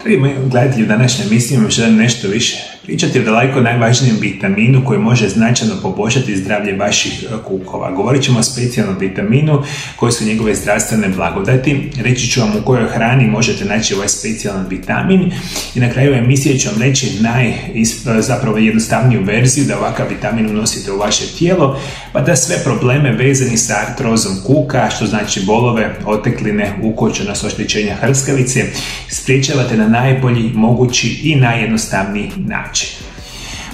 Dragi moji gledatelji, u današnjem emisiji vam želim nešto više pričati o daleko najvažnijem vitaminu koji može značajno poboljšati zdravlje vaših kukova. Govorit ćemo o specijalnom vitaminu koji su njegove zdravstvene blagodati. Reći ću vam u kojoj hrani možete naći ovaj specijalan vitamin i na kraju emisije ću vam reći zapravo jednostavniju verziju da ovakav vitamin unosite u vaše tijelo, pa da sve probleme vezani sa artrozom kuka, što znači bolove, otekline, ukočenost, oštećenja hrskavice, spriječavate na najbolji mogući i najjednostavniji način.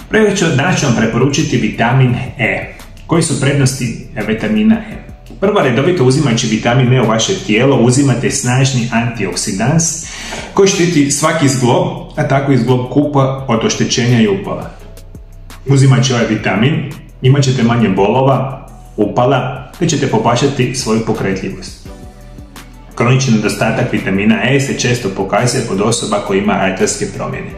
Prvo ću vam preporučiti vitamin E. Koji su prednosti vitamina E? Prvo, redovito uzimajući vitamin E u vaše tijelo uzimate snažni antioksidans koji štiti svaki zglob, a tako i zglob kupa od oštećenja i upala. Uzimajući ovaj vitamin imat ćete manje bolova, upala, te ćete poboljšati svoju pokretljivost. Kronični nedostatak vitamina E se često pokazuje kod osoba koji ima arterske promjene.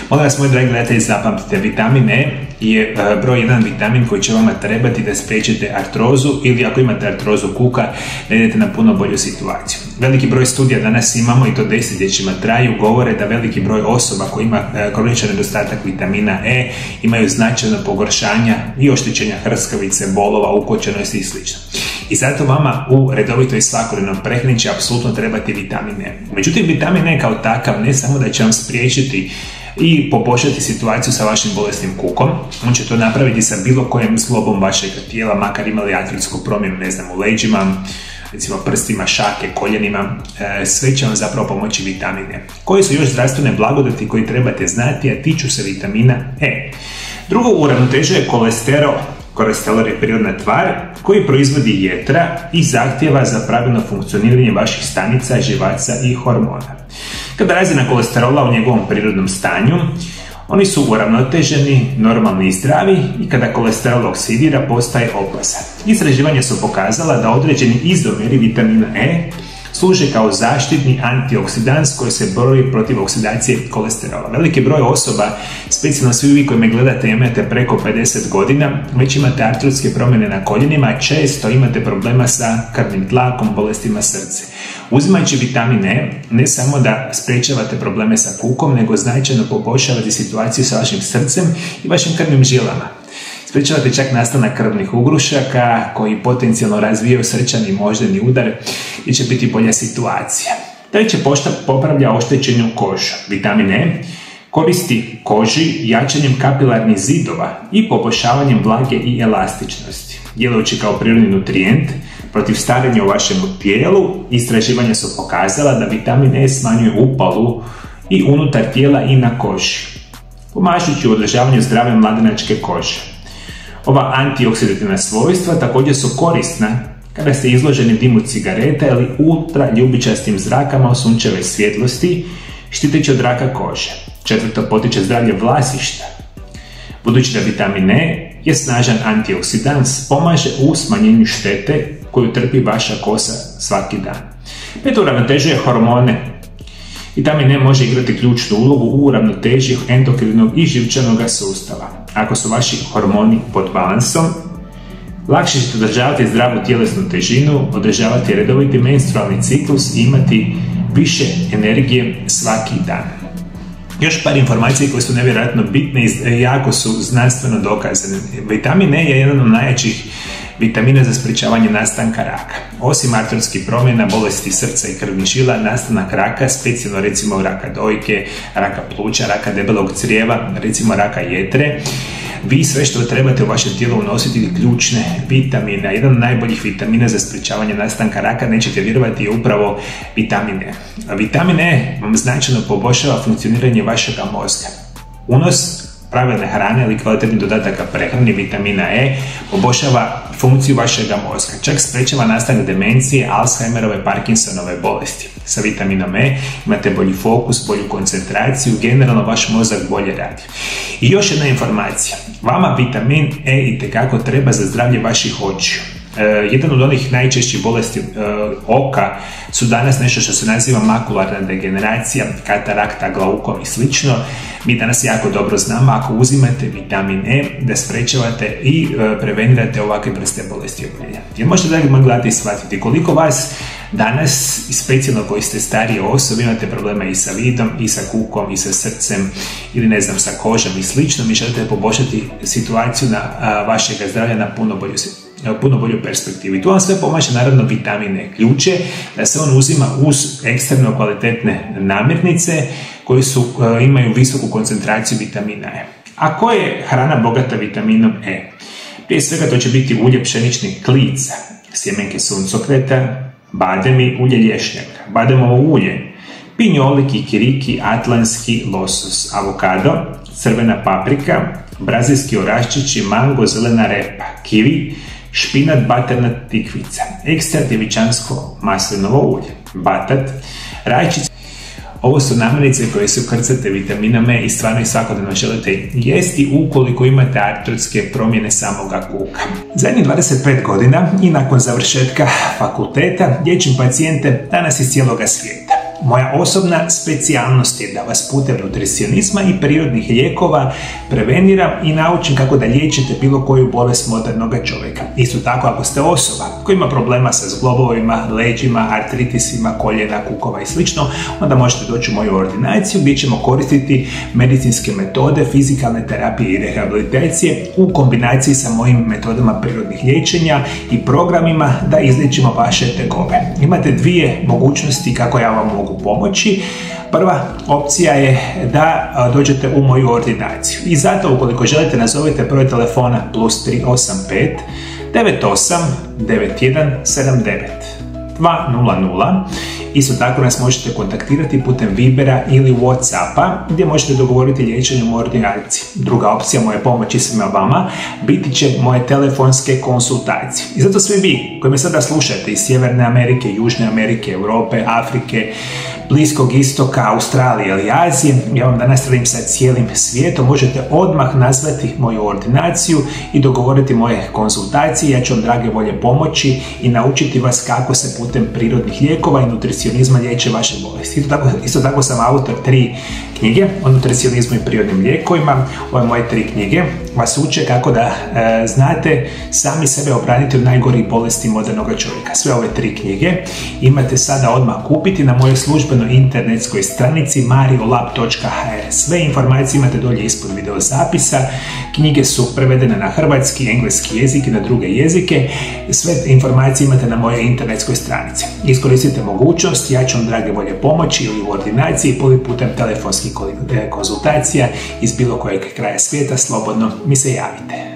Molim vas, moji dragi gledatelji, zapamtite, vitamin E je broj 1 vitamin koji će vama trebati da spriječite artrozu ili ako imate artrozu kuka da idete na puno bolju situaciju. Veliki broj studija danas imamo i to desetljećima traju, govore da veliki broj osoba koji ima kroničan nedostatak vitamina E imaju značajno pogoršanja i oštećenja hrskavice, bolova, ukočenosti i sl. I zato vama u redovitoj svakodnevnoj prehrani će apsolutno trebati vitamin E. Međutim, vitamin E kao takav ne samo da će vam spriječiti i poboljšati situaciju sa vašim bolesnim kukom, on će to napraviti sa bilo kojim zglobom vašeg tijela, makar imali artritsku promjenu, ne znam, u leđima, recimo prstima, šake, koljenima, sve će vam zapravo pomoći vitamin E. Koji su još zdravstvene blagodati koji trebate znati, a tiču se vitamina E? Drugo, uravnotežuje kolesterol. Kolesterol je prirodna tvar koji proizvodi jetra i zahtjeva za pravilno funkcioniranje vaših stanica, živaca i hormona. Kada razina kolesterola u njegovom prirodnom stanju, oni su uravnoteženi, normalni i zdravi, i kada kolesterol oksidira postaje opasan. Istraživanja su pokazala da određeni izomeri vitamina E služe kao zaštitni antioksidans koji se bori protiv oksidacije kolesterola. Veliki broj osoba, specijalno svi vi koji me gledate imate preko 50 godina, već imate artrotske promjene na koljenima, često imate problema sa krvnim tlakom, bolestima srca. Uzimajući vitamin E, ne samo da sprečavate probleme sa kukom, nego značajno poboljšavate situaciju sa vašim srcem i vašim krvnim žilama. Sprečavate čak nastanak krvnih ugrušaka koji potencijalno razvijaju srčani i moždani udar i će biti bolja situacija. Treće, popravlja oštećenju kožu. Vitamin E koristi koži jačanjem kapilarnih zidova i poboljšavanjem vlage i elastičnosti. Djelujući kao prirodni nutrijent protiv starenja u vašem tijelu, istraživanja su pokazala da vitamin E smanjuje upalu i unutar tijela i na koži, pomažući u održavanju zdrave mladenačke kože. Ova antioksidativna svojstva također su korisna kada ste izloženi dimu cigareta ili ultraljubičastim zrakama u sunčeve svjetlosti, štiteći od raka kože. Četvrto, potiče zdravlje vlasišta. Budući da vitamin E je snažan antioksidans, pomaže u smanjenju štete koju trpi vaša kosa svaki dan. Peto, uravnotežuje hormone. Vitamin E može igrati ključnu ulogu u ravnoteži endokrinog i živčanog sustava. Ako su vaši hormoni pod balansom, lakše ćete održavati zdravu tjelesnu težinu, održavati redoviti menstrualni ciklus i imati više energije svaki dan. Još par informacija koje su nevjerojatno bitne i jako su znanstveno dokazane. Vitamin E je jedan od najjačih vitamina za sprečavanje nastanka raka. Osim artrotskih promjena, bolesti srca i krvnih žila, nastanak raka, specijalno recimo raka dojke, raka pluća, raka debelog crijeva, recimo raka jetre, vi sve što trebate u vaše tijelo unositi ključne vitamine. Jedan od najboljih vitamina za sprečavanje nastanka raka, nećete vjerovati, je upravo vitamin E. Vitamin E vam značajno poboljšava funkcioniranje vašega mozga. Unos pravilne hrane ili kvalitetnih dodataka prehrani vitamina E poboljšava funkciju vašega mozga, čak sprečava nastanak demencije, Alzheimerove, Parkinsonove bolesti. Sa vitaminom E imate bolji fokus, bolju koncentraciju, generalno vaš mozak bolje radi. I još jedna informacija, vama vitamin E itekako treba za zdravlje vaših očiju. Jedan od onih najčešćih bolesti oka su danas nešto što se naziva makularna degeneracija, katarakta, glaukom i slično. Mi danas jako dobro znamo, ako uzimate vitamin E, da sprečavate i prevenirate ovakve vrste bolesti oboljenja. Jer možete, dragi moji gledatelji, shvatiti koliko vas Danas, specijalno koji ste starije osobe, imate problema i sa vidom, i sa kukom, i sa srcem, ili ne znam, sa kožom i slično, mi želite poboljšati situaciju vašeg zdravlja na puno bolju perspektivu. I tu vam sve pomaže naravno vitamine. Ključ je da se on uzima uz ekstremno kvalitetne namirnice koje imaju visoku koncentraciju vitamina E. A koja je hrana bogata vitaminom E? Prije svega to će biti ulje pšeničnih klica, sjemenke suncokreta, bademi, ulje lješnjaka, bademovo ulje, pinjoli, kikiriki, atlantski losos, avokado, crvena paprika, brazilski oraščići, mango, zelena repa, kiwi, špinat, batarna tikvica, ekstrakt djevičansko maslinovo ulje, batat, rajčica. Ovo su namirnice koje su krcate vitaminom E i stvarno ih svakodnevno želite jesti ukoliko imate artrotske promjene samoga kuka. Zadnjih 25 godina i nakon završetka fakulteta liječim pacijente danas iz cijeloga svijeta. Moja osobna specijalnost je da vas putem nutricionizma i prirodnih lijekova preveniram i naučim kako da liječite bilo koju bolest modernog čovjeka. Isto tako, ako ste osoba koja ima problema sa zglobovima, leđima, artritisima, koljena, kukova i sl., onda možete doći u moju ordinaciju gdje ćemo koristiti medicinske metode, fizikalne terapije i rehabilitacije u kombinaciji sa mojim metodama prirodnih liječenja i programima da izliječimo vaše tegobe. Imate dvije mogućnosti kako ja vam mogu pomoći. Prva opcija je da dođete u moju ordinaciju i zato ukoliko želite nazovite broj telefona +385 98 91 79 200. Isto tako nas možete kontaktirati putem Vibera ili Whatsappa gdje možete dogovoriti liječenje u ordinaciji. Druga opcija moje pomoći svima vama biti će moje telefonske konsultacije. I zato svi vi koji me sada slušate iz Sjeverne Amerike, Južne Amerike, Europe, Afrike, Bliskog istoka, Australije ili Azije, ja vam danas radim sa cijelim svijetom, možete odmah nazvati moju ordinaciju i dogovoriti moje konsultacije. Ja ću vam drage volje pomoći i naučiti vas kako se putem prirodnih lijekova i nutricionizma liječe vaše bolesti. Isto tako sam autor 3 knjige o nutricionizmu i prirodnim lijekovima. Ove moje 3 knjige vas uče kako da znate sami sebe obraniti od najgorih bolesti modernog čovjeka. Sve ove 3 knjige imate sada odmah kupiti na mojoj službenoj internetskoj stranici mariolab.hr. Sve informacije imate dolje ispod video zapisa. Knjige su prevedene na hrvatski, engleski jezik i na druge jezike. Sve informacije imate na mojoj internetskoj stranici. Iskoristite mogućnost, ja ću vam drage volje pomoći ili u ordinaciji ili putem telefonskih konzultacija iz bilo kojeg kraja svijeta, slobodno mi se javite.